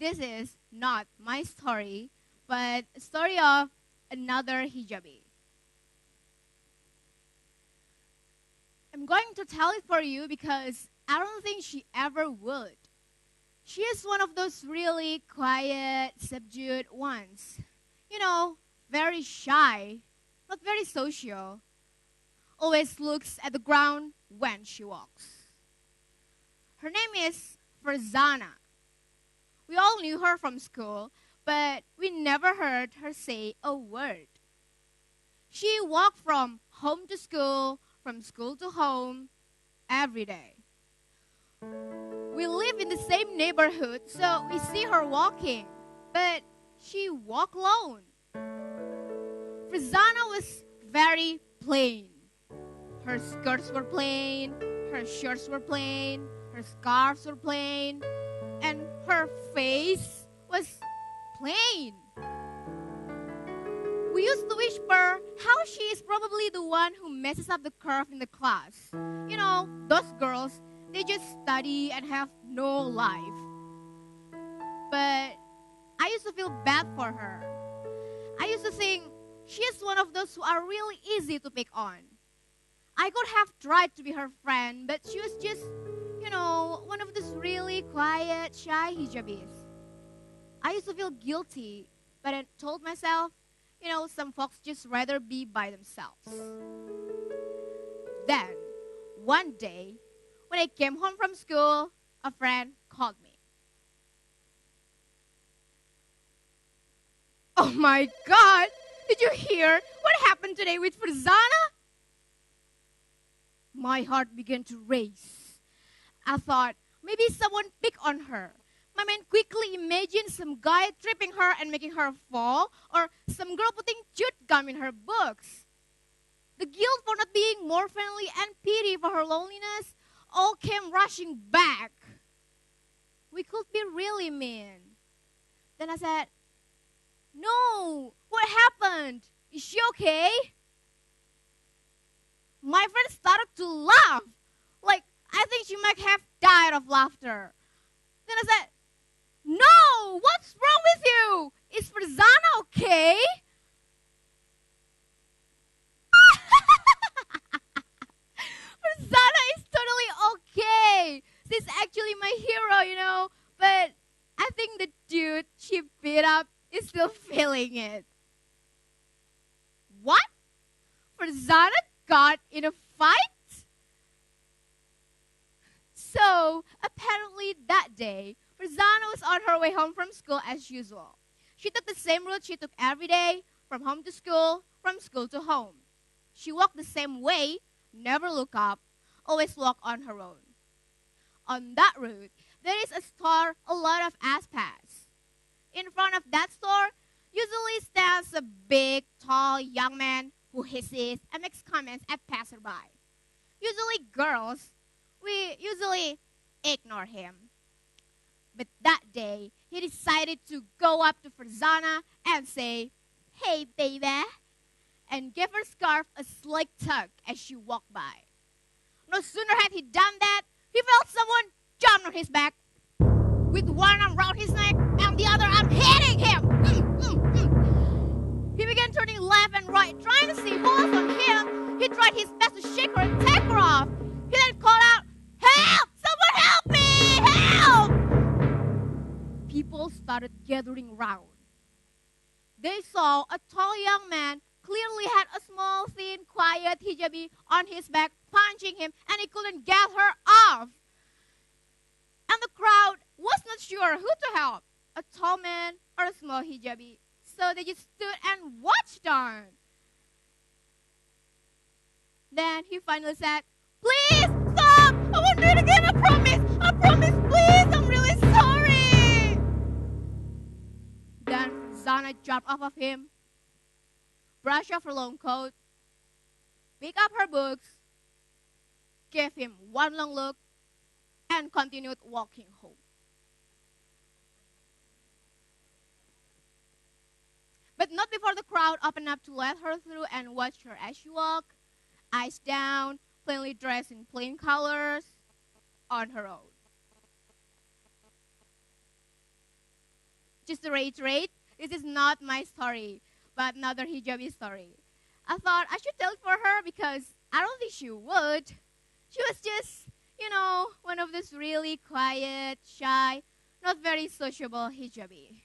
This is not my story, but a story of another hijabi. I'm going to tell it for you because I don't think she ever would. She is one of those really quiet, subdued ones. You know, very shy, not very social. Always looks at the ground when she walks. Her name is Farzana. We all knew her from school, but we never heard her say a word. She walked from home to school, from school to home, every day. We live in the same neighborhood, so we see her walking, but she walked alone. Farzana was very plain. Her skirts were plain, her shirts were plain, her scarves were plain, and her face was plain. We used to whisper how she is probably the one who messes up the curve in the class. You know, those girls, they just study and have no life. But I used to feel bad for her. I used to think she is one of those who are really easy to pick on. I could have tried to be her friend, but she was just, one of those really quiet, shy hijabis. I used to feel guilty, but I told myself, some folks just rather be by themselves. Then, one day, when I came home from school, a friend called me. Oh my God! Did you hear what happened today with Farzana? My heart began to race. I thought, maybe someone picked on her. My mind quickly imagined some guy tripping her and making her fall, or some girl putting chewed gum in her books. The guilt for not being more friendly and pity for her loneliness all came rushing back. We could be really mean. Then I said, no, what happened? Is she okay? My friend started to laugh. Like, I think she might have died of laughter. Then I said, no, what's wrong with you? Is Farzana okay? Farzana is totally okay. She's actually my hero, But I think the dude she beat up is still feeling it. What? Farzana got in a fight? So, apparently that day, Farzana was on her way home from school as usual. She took the same route she took every day, from home to school, from school to home. She walked the same way, never look up, always walk on her own. On that route, there is a store a lot of us pass. In front of that store, usually stands a big, tall young man who hisses and makes comments at passerby. Usually girls, we usually ignore him. But that day, he decided to go up to Farzana and say, "Hey, baby," and give her scarf a slick tug as she walked by. No sooner had he done that, he felt someone jump on his back, with one arm around his neck and the other arm hitting him. He began turning left and right, trying to see who was on him. He tried his best to shake her and take her off. He then called out, "Help! Someone help me! Help!" People started gathering round. They saw a tall young man clearly had a small, thin, quiet hijabi on his back, punching him, and he couldn't get her off. And the crowd was not sure who to help, a tall man or a small hijabi. So they just stood and watched on. Then he finally said, "Please stop! off of him, brush off her long coat, pick up her books, gave him one long look, and continued walking home. But not before the crowd opened up to let her through and watched her as she walked, eyes down, plainly dressed in plain colors, on her own. Just to reiterate, this is not my story, but another hijabi story. I thought I should tell it for her because I don't think she would. She was just, one of those really quiet, shy, not very sociable hijabi.